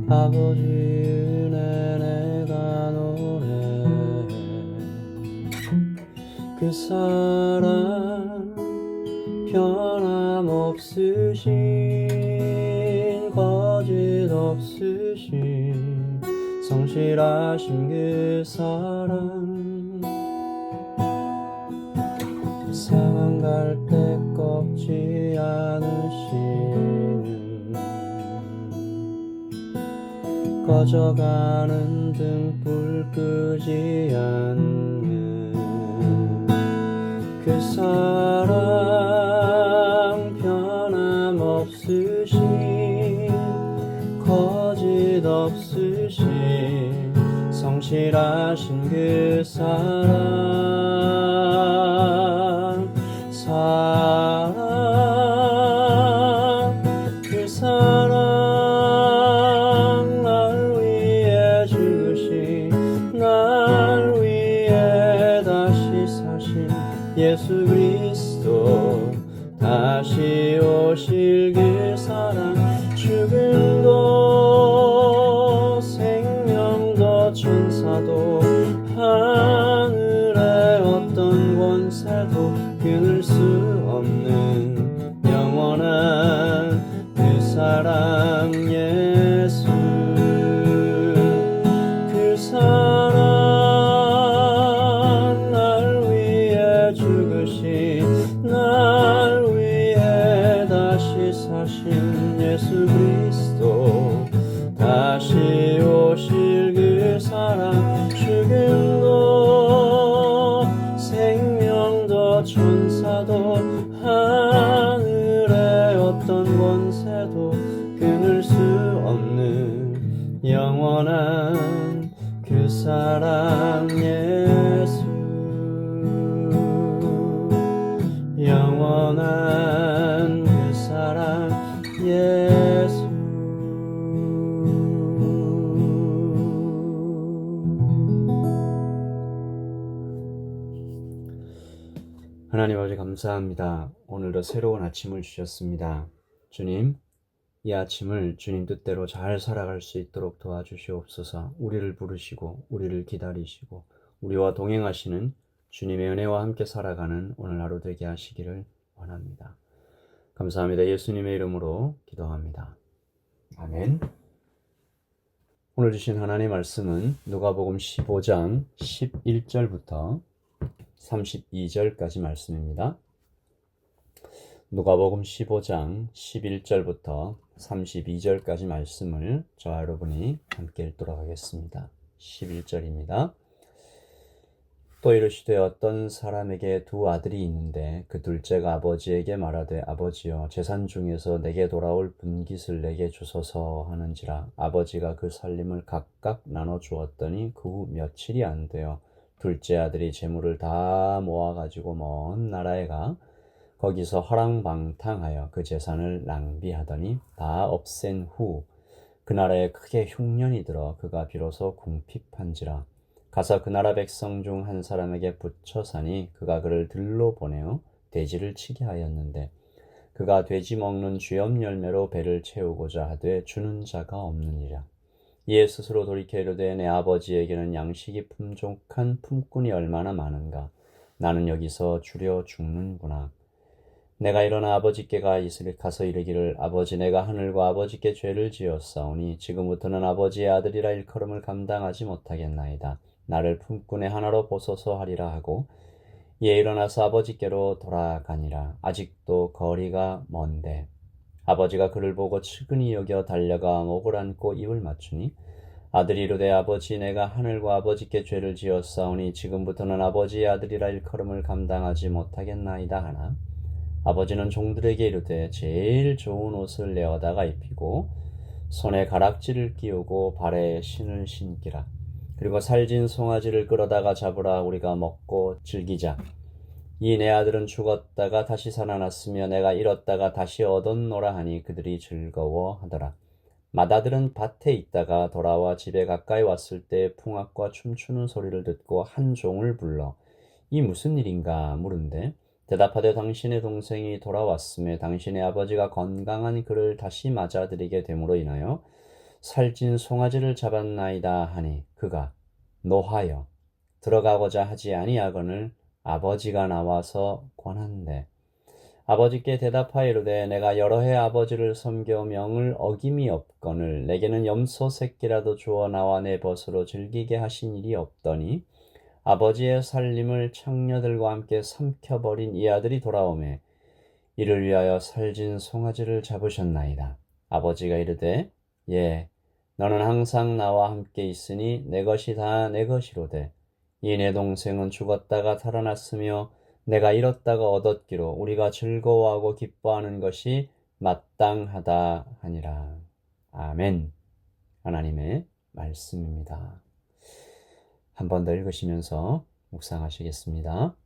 아버지 은혜 내가 노래해. 그 사랑 변함없으신 거짓 없으신 성실하신 그 사랑 상한 갈 때 꺾지 않으시는 꺼져가는 등불 끄지 않는 그 사랑 변함없으신 거짓 없으신 성실하신 그 사랑 그 사랑 날 위해 죽으신 날 위해 다시 사신 예수 그리스도 다시 오실 그 사랑 죽음도 생명도 천사도 하늘의 어떤 권세도 끊을 수 없는 영원한 그 사랑 예수 그 사랑 날 위해 죽으신 날 위해 다시 사신 예수 그리스도 다시 오실 그 사랑 죽음도 생명도 천사도 하늘의 어떤 권세도 끊을 수 없는 영원한 그 사랑 예수 영원한 그 사랑 예수 하나님 아버지 감사합니다. 오늘도 새로운 아침을 주셨습니다. 주님, 이 아침을 주님 뜻대로 잘 살아갈 수 있도록 도와주시옵소서. 우리를 부르시고 우리를 기다리시고 우리와 동행하시는 주님의 은혜와 함께 살아가는 오늘 하루 되게 하시기를 원합니다. 감사합니다. 예수님의 이름으로 기도합니다. 아멘. 오늘 주신 하나님의 말씀은 누가복음 15장 11절부터 32절까지 말씀입니다. 누가복음 15장 11절부터 32절까지 말씀을 저와 여러분이 함께 읽도록 하겠습니다. 11절입니다. 또 이르시되 어떤 사람에게 두 아들이 있는데 그 둘째가 아버지에게 말하되 아버지여 재산 중에서 내게 돌아올 분깃을 내게 주소서 하는지라 아버지가 그 살림을 각각 나눠 주었더니 그 후 며칠이 안 되어 둘째 아들이 재물을 다 모아가지고 먼 나라에 가 거기서 허랑방탕하여 그 재산을 낭비하더니 다 없앤 후 그 나라에 크게 흉년이 들어 그가 비로소 궁핍한지라 가서 그 나라 백성 중 한 사람에게 붙여 사니 그가 그를 들로 보내어 돼지를 치게 하였는데 그가 돼지 먹는 쥐염 열매로 배를 채우고자 하되 주는 자가 없느니라. 이에 스스로 돌이켜 이르되 내 아버지에게는 양식이 풍족한 품꾼이 얼마나 많은가. 나는 여기서 주려 죽는구나. 내가 일어나 아버지께 가서 이르기를 아버지 내가 하늘과 아버지께 죄를 지었사오니 지금부터는 아버지의 아들이라 일컬음을 감당하지 못하겠나이다. 나를 품꾼의 하나로 보소서 하리라 하고 이에 일어나서 아버지께로 돌아가니라. 아직도 거리가 먼데 아버지가 그를 보고 측은히 여겨 달려가 목을 안고 입을 맞추니 아들이 이르되 아버지 내가 하늘과 아버지께 죄를 지었사오니 지금부터는 아버지의 아들이라 일컬음을 감당하지 못하겠나이다 하나 아버지는 종들에게 이르되 제일 좋은 옷을 내어다가 입히고 손에 가락지를 끼우고 발에 신을 신기라. 그리고 살진 송아지를 끌어다가 잡으라. 우리가 먹고 즐기자. 이 내 아들은 죽었다가 다시 살아났으며 내가 잃었다가 다시 얻었노라 하니 그들이 즐거워하더라. 맏아들은 밭에 있다가 돌아와 집에 가까이 왔을 때 풍악과 춤추는 소리를 듣고 한 종을 불러 이 무슨 일인가 물은데 대답하되 당신의 동생이 돌아왔음에 당신의 아버지가 건강한 그를 다시 맞아들이게 됨으로 인하여 살찐 송아지를 잡았나이다 하니 그가 노하여 들어가고자 하지 아니하거늘 아버지가 나와서 권한대. 아버지께 대답하여 이르되 내가 여러 해 아버지를 섬겨 명을 어김이 없거늘 내게는 염소 새끼라도 주어 나와 내 벗으로 즐기게 하신 일이 없더니 아버지의 살림을 창녀들과 함께 삼켜버린 이 아들이 돌아오매 이를 위하여 살진 송아지를 잡으셨나이다. 아버지가 이르되 예 너는 항상 나와 함께 있으니 내 것이 다 내 것이로되 이 내 동생은 죽었다가 살아났으며 내가 잃었다가 얻었기로 우리가 즐거워하고 기뻐하는 것이 마땅하다 하니라. 아멘. 하나님의 말씀입니다. 한 번 더 읽으시면서 묵상하시겠습니다.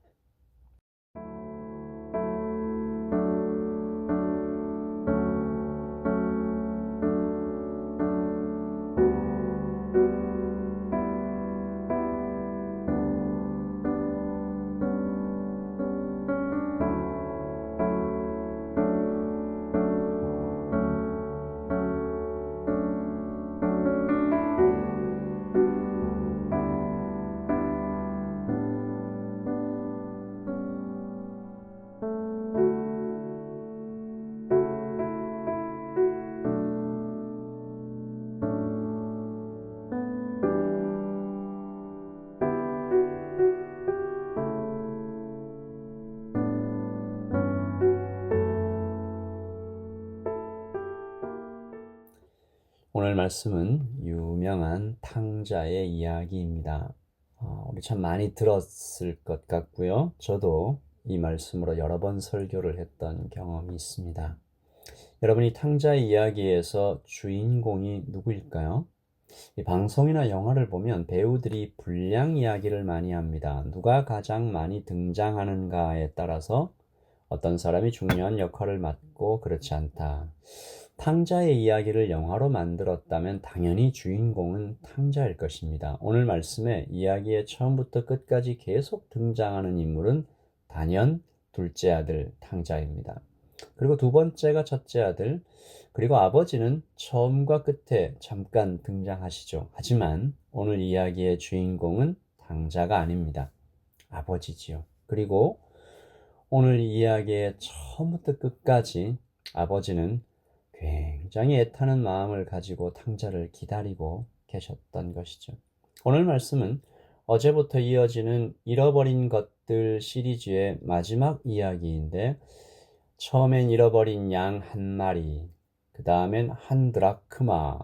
오늘 말씀은 유명한 탕자의 이야기입니다. 우리 참 많이 들었을 것 같고요. 저도 이 말씀으로 여러 번 설교를 했던 경험이 있습니다. 여러분, 이 탕자의 이야기에서 주인공이 누구일까요? 이 방송이나 영화를 보면 배우들이 분량 이야기를 많이 합니다. 누가 가장 많이 등장하는가에 따라서 어떤 사람이 중요한 역할을 맡고 그렇지 않다. 탕자의 이야기를 영화로 만들었다면 당연히 주인공은 탕자일 것입니다. 오늘 말씀에 이야기의 처음부터 끝까지 계속 등장하는 인물은 단연 둘째 아들 탕자입니다. 그리고 두 번째가 첫째 아들, 그리고 아버지는 처음과 끝에 잠깐 등장하시죠. 하지만 오늘 이야기의 주인공은 탕자가 아닙니다. 아버지지요. 그리고 오늘 이야기의 처음부터 끝까지 아버지는 굉장히 애타는 마음을 가지고 탕자를 기다리고 계셨던 것이죠. 오늘 말씀은 어제부터 이어지는 잃어버린 것들 시리즈의 마지막 이야기인데 처음엔 잃어버린 양 한 마리, 그 다음엔 한 드라크마,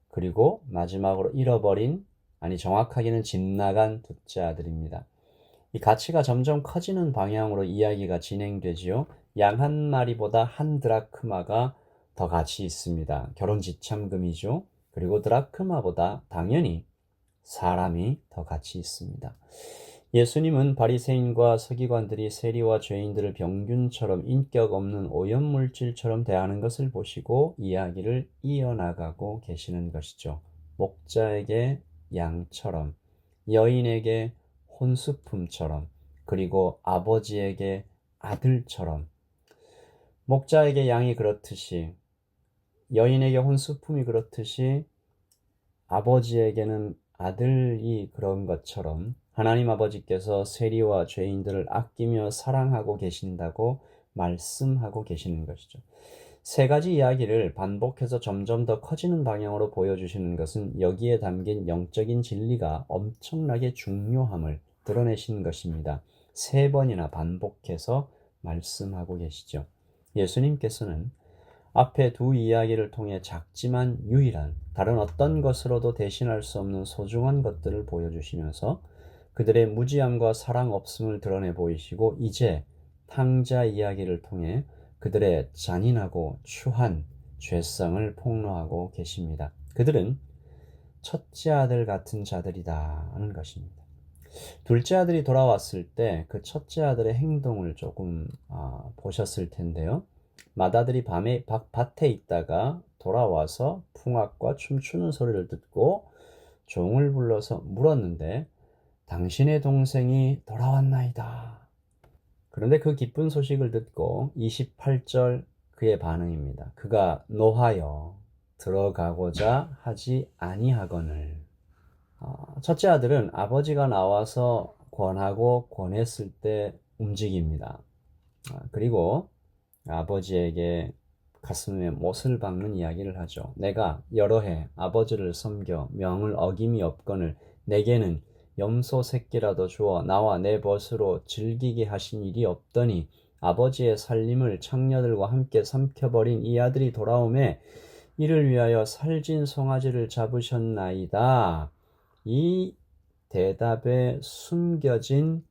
그리고 마지막으로 잃어버린, 아니 정확하게는 집 나간 둘째 아들입니다. 이 가치가 점점 커지는 방향으로 이야기가 진행되지요. 양 한 마리보다 한 드라크마가 더 가치 있습니다. 결혼 지참금이죠. 그리고 드라크마보다 당연히 사람이 더 가치 있습니다. 예수님은 바리새인과 서기관들이 세리와 죄인들을 병균처럼 인격 없는 오염물질처럼 대하는 것을 보시고 이야기를 이어나가고 계시는 것이죠. 목자에게 양처럼, 여인에게 혼수품처럼, 그리고 아버지에게 아들처럼. 목자에게 양이 그렇듯이, 여인에게 혼수품이 그렇듯이 아버지에게는 아들이 그런 것처럼 하나님 아버지께서 세리와 죄인들을 아끼며 사랑하고 계신다고 말씀하고 계시는 것이죠. 세 가지 이야기를 반복해서 점점 더 커지는 방향으로 보여주시는 것은 여기에 담긴 영적인 진리가 엄청나게 중요함을 드러내신 것입니다. 세 번이나 반복해서 말씀하고 계시죠. 예수님께서는 앞에 두 이야기를 통해 작지만 유일한 다른 어떤 것으로도 대신할 수 없는 소중한 것들을 보여주시면서 그들의 무지함과 사랑 없음을 드러내 보이시고 이제 탕자 이야기를 통해 그들의 잔인하고 추한 죄성을 폭로하고 계십니다. 그들은 첫째 아들 같은 자들이다 하는 것입니다. 둘째 아들이 돌아왔을 때 그 첫째 아들의 행동을 조금 보셨을 텐데요. 맏아들이 밤에 밭에 있다가 돌아와서 풍악과 춤추는 소리를 듣고 종을 불러서 물었는데 당신의 동생이 돌아왔나이다. 그런데 그 기쁜 소식을 듣고 28절 그의 반응입니다. 그가 노하여 들어가고자 하지 아니하거늘. 첫째 아들은 아버지가 나와서 권하고 권했을 때 움직입니다. 그리고 아버지에게 가슴에 못을 박는 이야기를 하죠. 내가 여러 해 아버지를 섬겨 명을 어김이 없거늘 내게는 염소 새끼라도 주어 나와 내 벗으로 즐기게 하신 일이 없더니 아버지의 살림을 창녀들과 함께 삼켜버린 이 아들이 돌아오매 이를 위하여 살진 송아지를 잡으셨나이다. 이 대답에 숨겨진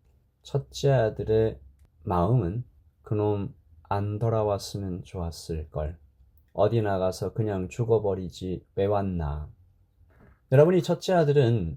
첫째 아들의 마음은 그놈 안 돌아왔으면 좋았을걸. 어디 나가서 그냥 죽어버리지 왜 왔나. 여러분이 첫째 아들은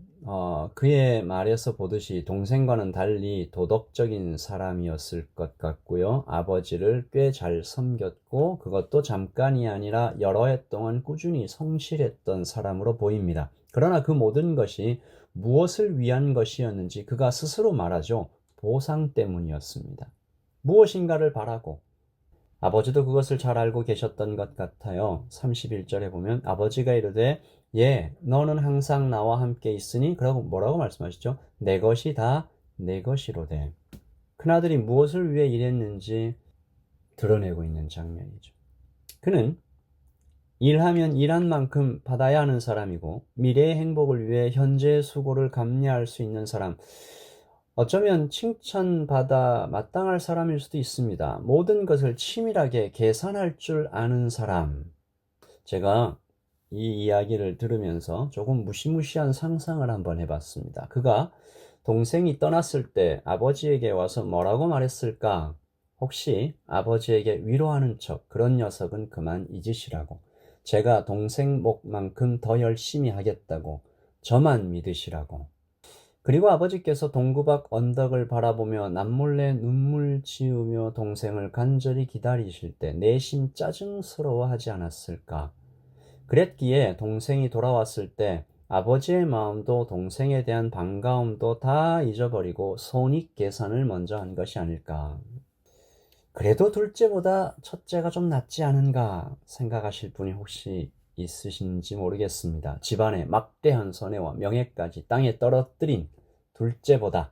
그의 말에서 보듯이 동생과는 달리 도덕적인 사람이었을 것 같고요. 아버지를 꽤 잘 섬겼고 그것도 잠깐이 아니라 여러 해 동안 꾸준히 성실했던 사람으로 보입니다. 그러나 그 모든 것이 무엇을 위한 것이었는지 그가 스스로 말하죠. 보상 때문이었습니다. 무엇인가를 바라고 아버지도 그것을 잘 알고 계셨던 것 같아요. 31절에 보면 아버지가 이르되 너는 항상 나와 함께 있으니 그러고 뭐라고 말씀하시죠? 내 것이 다 내 것이로되. 큰아들이 무엇을 위해 일했는지 드러내고 있는 장면이죠. 그는 일하면 일한 만큼 받아야 하는 사람이고 미래의 행복을 위해 현재의 수고를 감내할 수 있는 사람, 어쩌면 칭찬받아 마땅할 사람일 수도 있습니다. 모든 것을 치밀하게 계산할 줄 아는 사람. 제가 이 이야기를 들으면서 조금 무시무시한 상상을 한번 해봤습니다. 그가 동생이 떠났을 때 아버지에게 와서 뭐라고 말했을까? 혹시 아버지에게 위로하는 척 그런 녀석은 그만 잊으시라고. 제가 동생 목만큼 더 열심히 하겠다고. 저만 믿으시라고. 그리고 아버지께서 동구박 언덕을 바라보며 남몰래 눈물 지으며 동생을 간절히 기다리실 때 내심 짜증스러워하지 않았을까? 그랬기에 동생이 돌아왔을 때 아버지의 마음도 동생에 대한 반가움도 다 잊어버리고 손익 계산을 먼저 한 것이 아닐까. 그래도 둘째보다 첫째가 좀 낫지 않은가 생각하실 분이 혹시 있으신지 모르겠습니다. 집안의 막대한 손해와 명예까지 땅에 떨어뜨린 둘째보다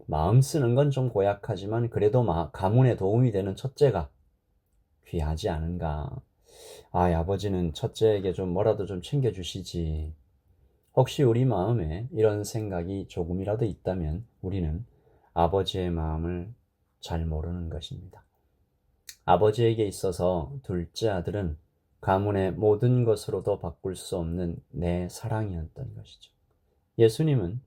마음 쓰는 건 좀 고약하지만 그래도 가문에 도움이 되는 첫째가 귀하지 않은가. 아버지는 첫째에게 좀 뭐라도 좀 챙겨주시지. 혹시 우리 마음에 이런 생각이 조금이라도 있다면 우리는 아버지의 마음을 잘 모르는 것입니다. 아버지에게 있어서 둘째 아들은 가문의 모든 것으로도 바꿀 수 없는 내 사랑이었던 것이죠. 예수님은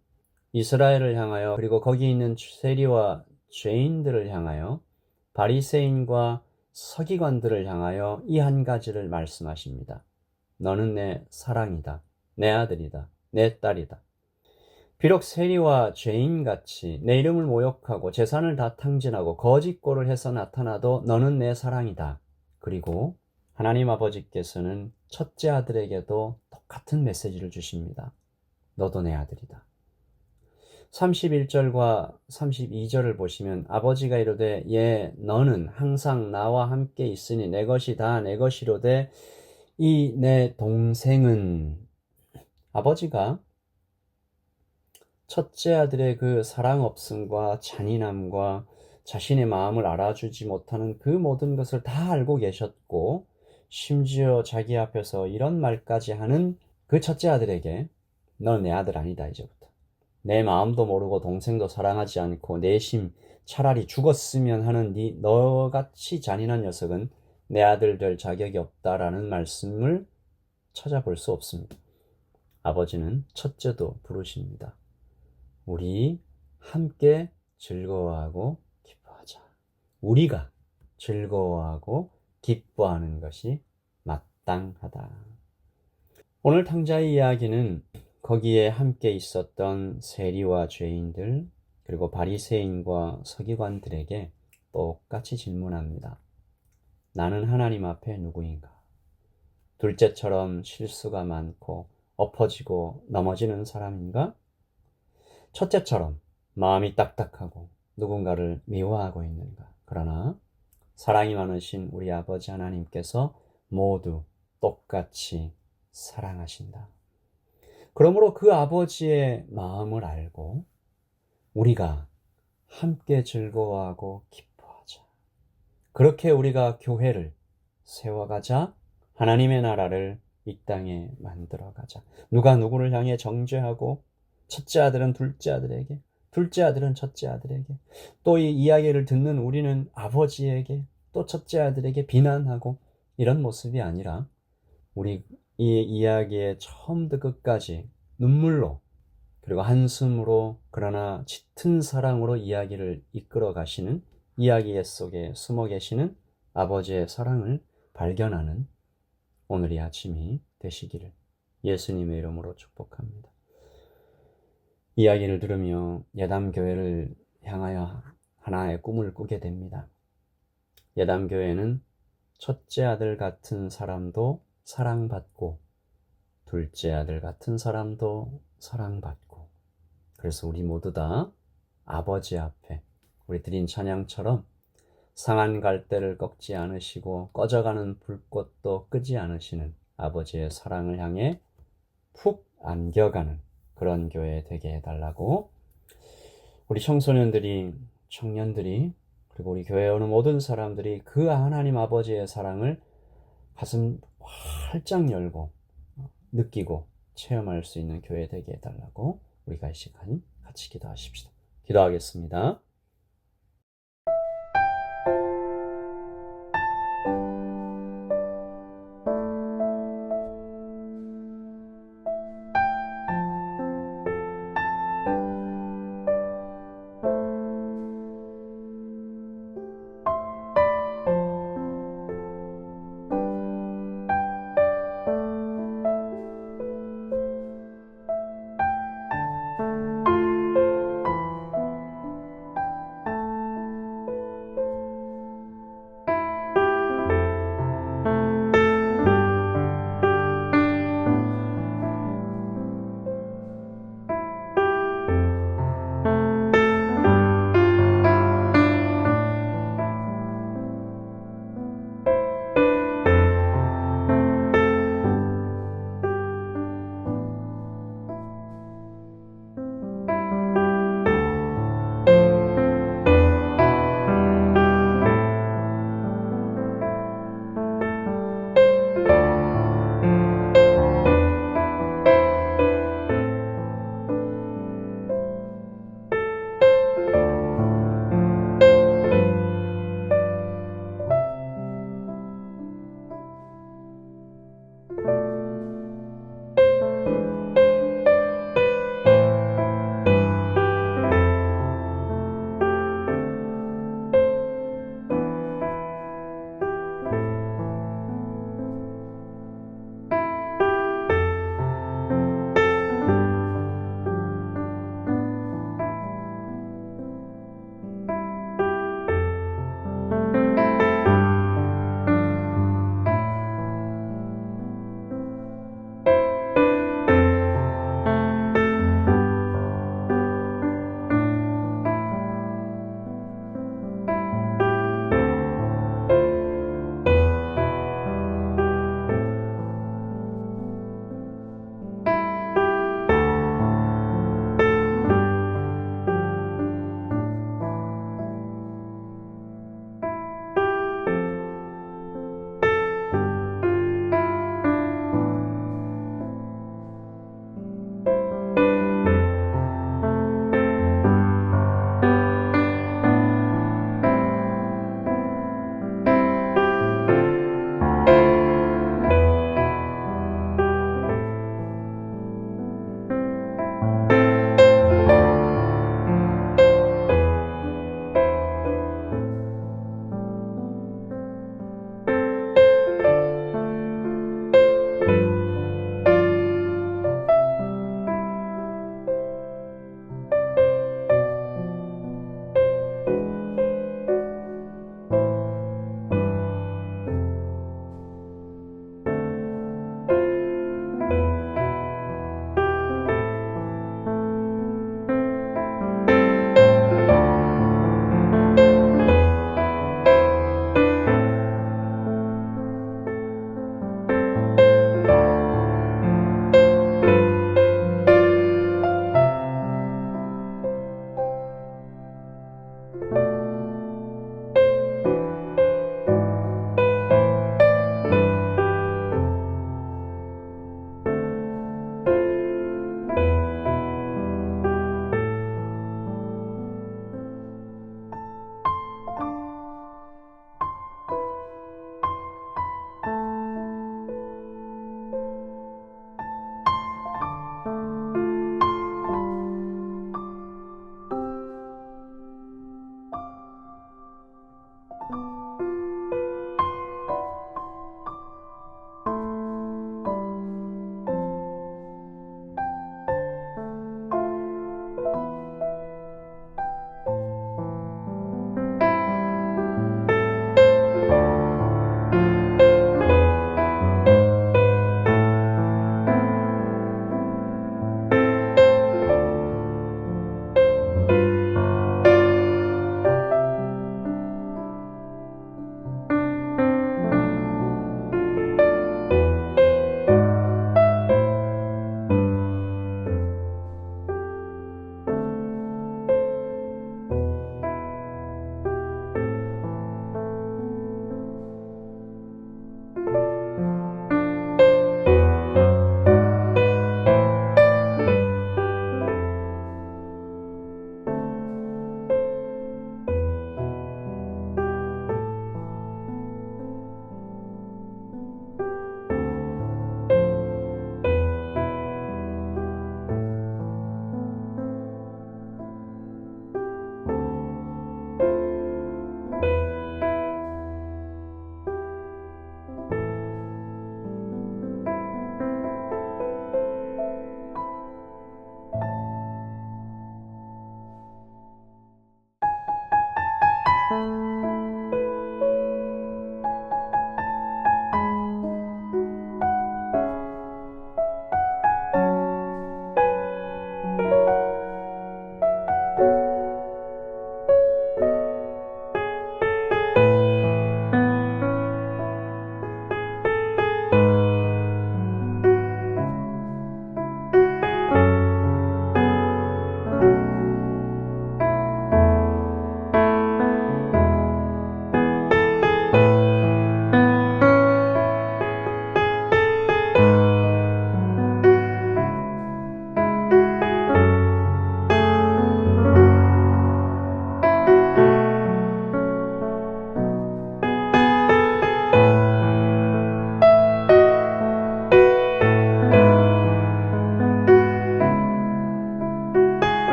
이스라엘을 향하여 그리고 거기 있는 세리와 죄인들을 향하여 바리새인과 서기관들을 향하여 이 한 가지를 말씀하십니다. 너는 내 사랑이다. 내 아들이다. 내 딸이다. 비록 세리와 죄인같이 내 이름을 모욕하고 재산을 다 탕진하고 거짓골을 해서 나타나도 너는 내 사랑이다. 그리고 하나님 아버지께서는 첫째 아들에게도 똑같은 메시지를 주십니다. 너도 내 아들이다. 31절과 32절을 보시면 아버지가 이르되 너는 항상 나와 함께 있으니 내 것이 다 내 것이로되 이 내 동생은 아버지가 첫째 아들의 그 사랑 없음과 잔인함과 자신의 마음을 알아주지 못하는 그 모든 것을 다 알고 계셨고 심지어 자기 앞에서 이런 말까지 하는 그 첫째 아들에게 넌 내 아들 아니다 이제부터. 내 마음도 모르고 동생도 사랑하지 않고 내심 차라리 죽었으면 하는 너같이 잔인한 녀석은 내 아들 될 자격이 없다라는 말씀을 찾아볼 수 없습니다. 아버지는 첫째도 부르십니다. 우리 함께 즐거워하고 기뻐하자. 우리가 즐거워하고 기뻐하는 것이 마땅하다. 오늘 탕자의 이야기는 거기에 함께 있었던 세리와 죄인들 그리고 바리새인과 서기관들에게 똑같이 질문합니다. 나는 하나님 앞에 누구인가? 둘째처럼 실수가 많고 엎어지고 넘어지는 사람인가? 첫째처럼 마음이 딱딱하고 누군가를 미워하고 있는가? 그러나 사랑이 많으신 우리 아버지 하나님께서 모두 똑같이 사랑하신다. 그러므로 그 아버지의 마음을 알고 우리가 함께 즐거워하고 기뻐하자. 그렇게 우리가 교회를 세워가자. 하나님의 나라를 이 땅에 만들어가자. 누가 누구를 향해 정죄하고 첫째 아들은 둘째 아들에게, 둘째 아들은 첫째 아들에게, 또 이 이야기를 듣는 우리는 아버지에게, 또 첫째 아들에게 비난하고 이런 모습이 아니라 우리 이 이야기의 처음부터 끝까지 눈물로 그리고 한숨으로 그러나 짙은 사랑으로 이야기를 이끌어 가시는 이야기 속에 숨어 계시는 아버지의 사랑을 발견하는 오늘이 아침이 되시기를 예수님의 이름으로 축복합니다. 이야기를 들으며 예담교회를 향하여 하나의 꿈을 꾸게 됩니다. 예담교회는 첫째 아들 같은 사람도 사랑받고 둘째 아들 같은 사람도 사랑받고 그래서 우리 모두 다 아버지 앞에 우리 드린 찬양처럼 상한 갈대를 꺾지 않으시고 꺼져가는 불꽃도 끄지 않으시는 아버지의 사랑을 향해 푹 안겨가는 그런 교회 되게 해달라고 우리 청소년들이 청년들이 그리고 우리 교회에 오는 모든 사람들이 그 하나님 아버지의 사랑을 가슴 활짝 열고 느끼고 체험할 수 있는 교회 되게 해달라고 우리가 이 시간 같이 기도하십시다. 기도하겠습니다.